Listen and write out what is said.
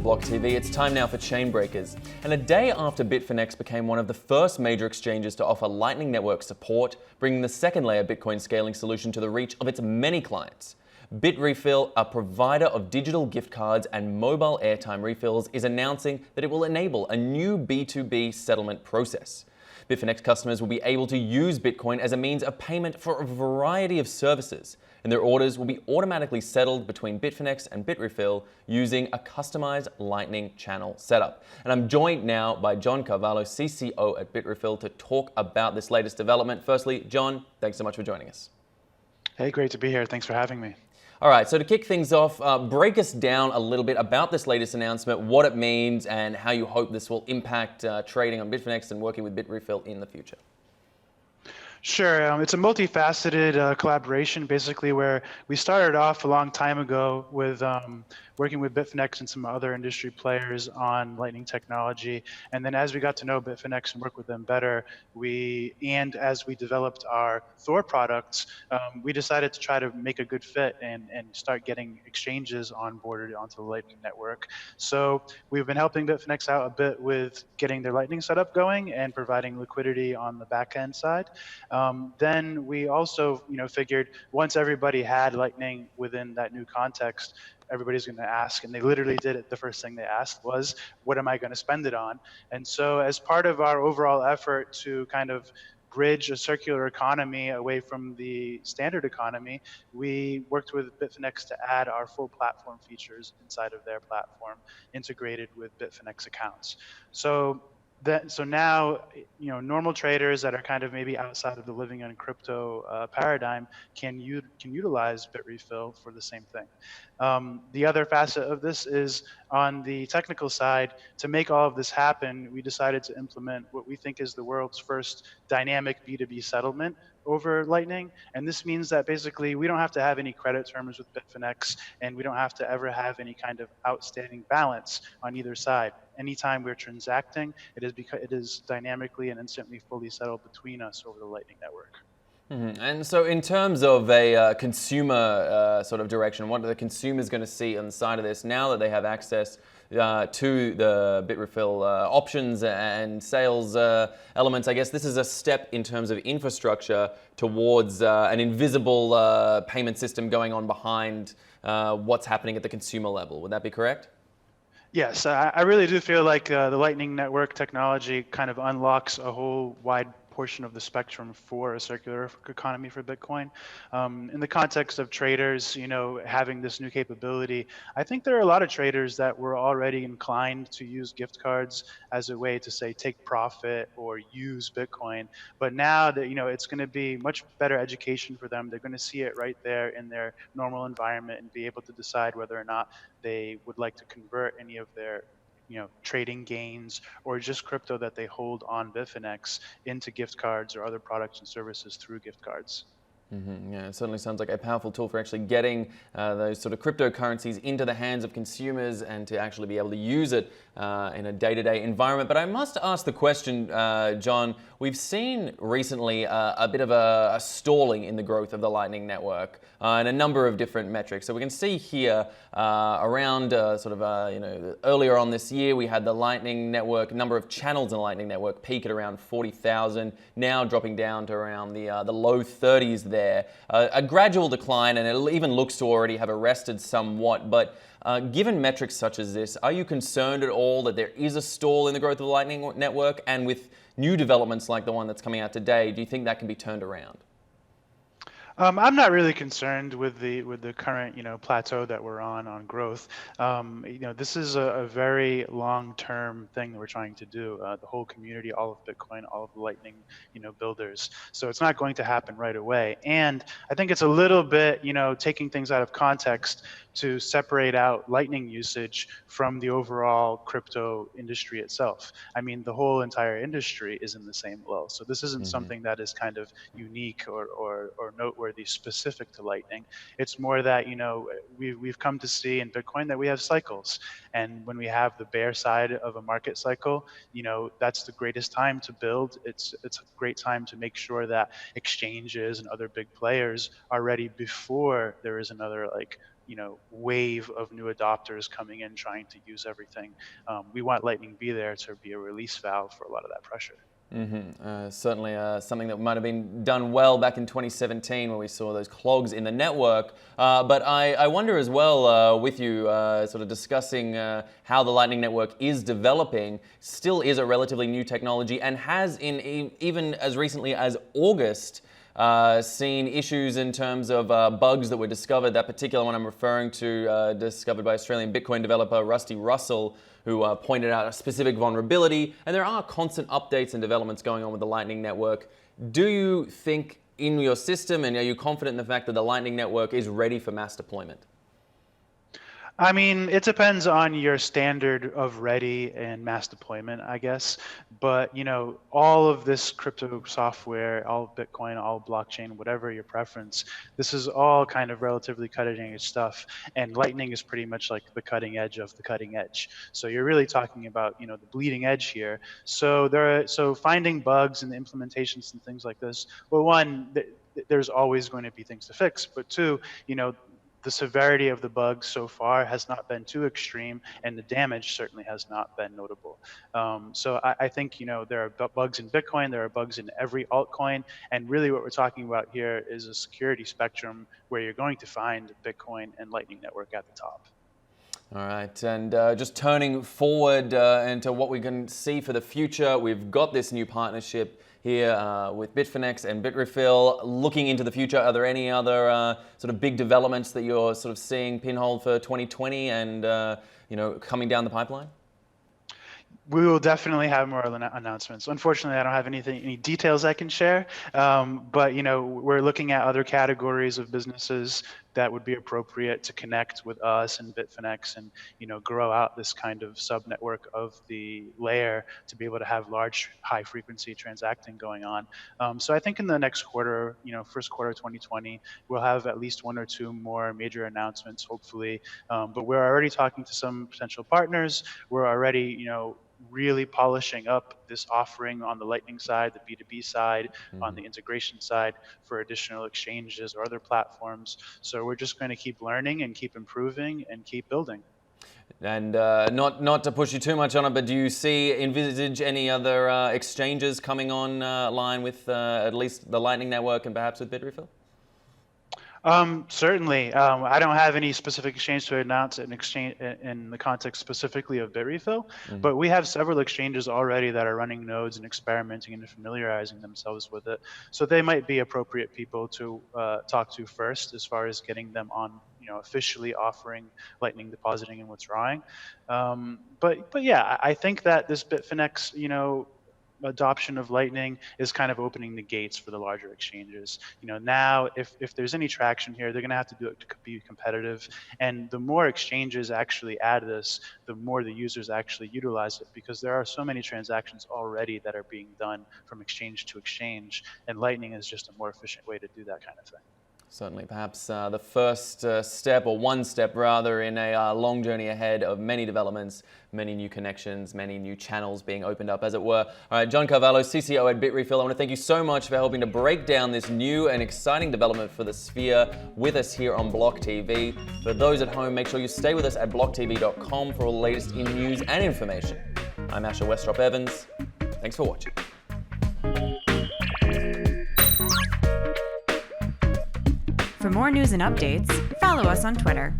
BLOCKTV. It's time now for Chain Breakers. And a day after Bitfinex became one of the first major exchanges to offer Lightning Network support, bringing the second layer Bitcoin scaling solution to the reach of its many clients, Bitrefill, a provider of digital gift cards and mobile airtime refills, is announcing that it will enable a new B2B settlement process. Bitfinex customers will be able to use Bitcoin as a means of payment for a variety of services, and their orders will be automatically settled between Bitfinex and Bitrefill using a customized Lightning channel setup. And I'm joined now by John Carvalho, CCO at Bitrefill, to talk about this latest development. Firstly, John, thanks so much for joining us. Hey, great to be here. Thanks for having me. All right, so to kick things off, break us down a little bit about this latest announcement, what it means, and how you hope this will impact trading on Bitfinex and working with Bitrefill in the future. Sure. It's a multifaceted collaboration, basically, where we started off a long time ago with working with Bitfinex and some other industry players on Lightning technology. And then as we got to know Bitfinex and work with them better, as we developed our Thor products, we decided to try to make a good fit and start getting exchanges onboarded onto the Lightning network. So we've been helping Bitfinex out a bit with getting their Lightning setup going and providing liquidity on the back end side. Then we also, figured once everybody had Lightning within that new context, everybody's going to ask, and they literally did it. The first thing they asked was, what am I going to spend it on? And so as part of our overall effort to kind of bridge a circular economy away from the standard economy, we worked with Bitfinex to add our full platform features inside of their platform, integrated with Bitfinex accounts. So now, normal traders that are kind of maybe outside of the living in crypto paradigm can utilize Bitrefill for the same thing. The other facet of this is on the technical side. To make all of this happen, we decided to implement what we think is the world's first dynamic B2B settlement over Lightning. And this means that basically we don't have to have any credit terms with Bitfinex, and we don't have to ever have any kind of outstanding balance on either side. Anytime we're transacting, it is dynamically and instantly fully settled between us over the Lightning network. Mm-hmm. And so in terms of a consumer sort of direction, what are the consumers going to see on the side of this now that they have access to the Bitrefill options and sales elements? I guess this is a step in terms of infrastructure towards an invisible payment system going on behind what's happening at the consumer level. Would that be correct? Yes, I really do feel like the Lightning Network technology kind of unlocks a whole wide portion of the spectrum for a circular economy for Bitcoin. In the context of traders, having this new capability, I think there are a lot of traders that were already inclined to use gift cards as a way to say take profit or use Bitcoin. But now that it's going to be much better education for them, they're going to see it right there in their normal environment and be able to decide whether or not they would like to convert any of their trading gains or just crypto that they hold on Bitfinex into gift cards or other products and services through gift cards. Mm-hmm. Yeah, it certainly sounds like a powerful tool for actually getting those sort of cryptocurrencies into the hands of consumers and to actually be able to use it in a day-to-day environment. But I must ask the question, John, we've seen recently a bit of a stalling in the growth of the Lightning Network in a number of different metrics. So we can see here around earlier on this year, we had the Lightning Network, number of channels in the Lightning Network peak at around 40,000, now dropping down to around the low 30s there. A gradual decline, and it even looks to already have arrested somewhat. But given metrics such as this, are you concerned at all that there is a stall in the growth of the Lightning Network? And with new developments like the one that's coming out today, do you think that can be turned around? I'm not really concerned with the current plateau that we're on growth. This is a very long-term thing that we're trying to do. The whole community, all of Bitcoin, all of the Lightning builders. So it's not going to happen right away. And I think it's a little bit taking things out of context to separate out Lightning usage from the overall crypto industry itself. I mean, the whole entire industry is in the same lull. So this isn't something that is kind of unique or noteworthy specific to Lightning. It's more that, we've come to see in Bitcoin that we have cycles. And when we have the bear side of a market cycle, that's the greatest time to build. It's a great time to make sure that exchanges and other big players are ready before there is another wave of new adopters coming in trying to use everything. We want Lightning be there to be a release valve for a lot of that pressure. Certainly something that might have been done well back in 2017 when we saw those clogs in the network. But I wonder as well, with you sort of discussing how the Lightning Network is developing, still is a relatively new technology and has even as recently as August seen issues in terms of bugs that were discovered. That particular one I'm referring to, discovered by Australian Bitcoin developer Rusty Russell, who pointed out a specific vulnerability. And there are constant updates and developments going on with the Lightning Network. Do you think in your system, and are you confident in the fact that the Lightning Network is ready for mass deployment? I mean, it depends on your standard of ready and mass deployment, I guess. But, all of this crypto software, all Bitcoin, all blockchain, whatever your preference, this is all kind of relatively cutting edge stuff. And Lightning is pretty much like the cutting edge of the cutting edge. So you're really talking about, the bleeding edge here. So finding bugs and the implementations and things like this, well, one, there's always going to be things to fix. But two, the severity of the bugs so far has not been too extreme, and the damage certainly has not been notable. So I think, there are bugs in Bitcoin, there are bugs in every altcoin, and really what we're talking about here is a security spectrum where you're going to find Bitcoin and Lightning Network at the top. All right, and just turning forward into what we can see for the future, we've got this new partnership here with Bitfinex and Bitrefill. Looking into the future, are there any other sort of big developments that you're sort of seeing pinholed for 2020 and coming down the pipeline? We will definitely have more announcements. Unfortunately, I don't have any details I can share, but we're looking at other categories of businesses that would be appropriate to connect with us and Bitfinex and grow out this kind of sub-network of the layer to be able to have large, high-frequency transacting going on. So I think in the next quarter, first quarter of 2020, we'll have at least one or two more major announcements, hopefully. But we're already talking to some potential partners. We're already, really polishing up this offering on the Lightning side, the B2B side, on the integration side for additional exchanges or other platforms. So we're just going to keep learning and keep improving and keep building. And not to push you too much on it, but do you envisage any other exchanges coming on line with at least the Lightning Network and perhaps with Bitrefill? Certainly. I don't have any specific exchange to announce in the context specifically of Bitrefill, but we have several exchanges already that are running nodes and experimenting and familiarizing themselves with it. So they might be appropriate people to talk to first as far as getting them on, officially offering Lightning depositing and withdrawing. But yeah, I think that this Bitfinex, adoption of Lightning is kind of opening the gates for the larger exchanges. Now if there's any traction here, they're going to have to do it to be competitive. And the more exchanges actually add this, the more the users actually utilize it, because there are so many transactions already that are being done from exchange to exchange, and Lightning is just a more efficient way to do that kind of thing. Certainly, perhaps the first step, or one step rather, in a long journey ahead of many developments, many new connections, many new channels being opened up, as it were. All right, John Carvalho, CCO at Bitrefill, I want to thank you so much for helping to break down this new and exciting development for the Sphere with us here on BLOCKTV. For those at home, make sure you stay with us at blocktv.com for all the latest in news and information. I'm Asher Westrop-Evans. Thanks for watching. For more news and updates, follow us on Twitter.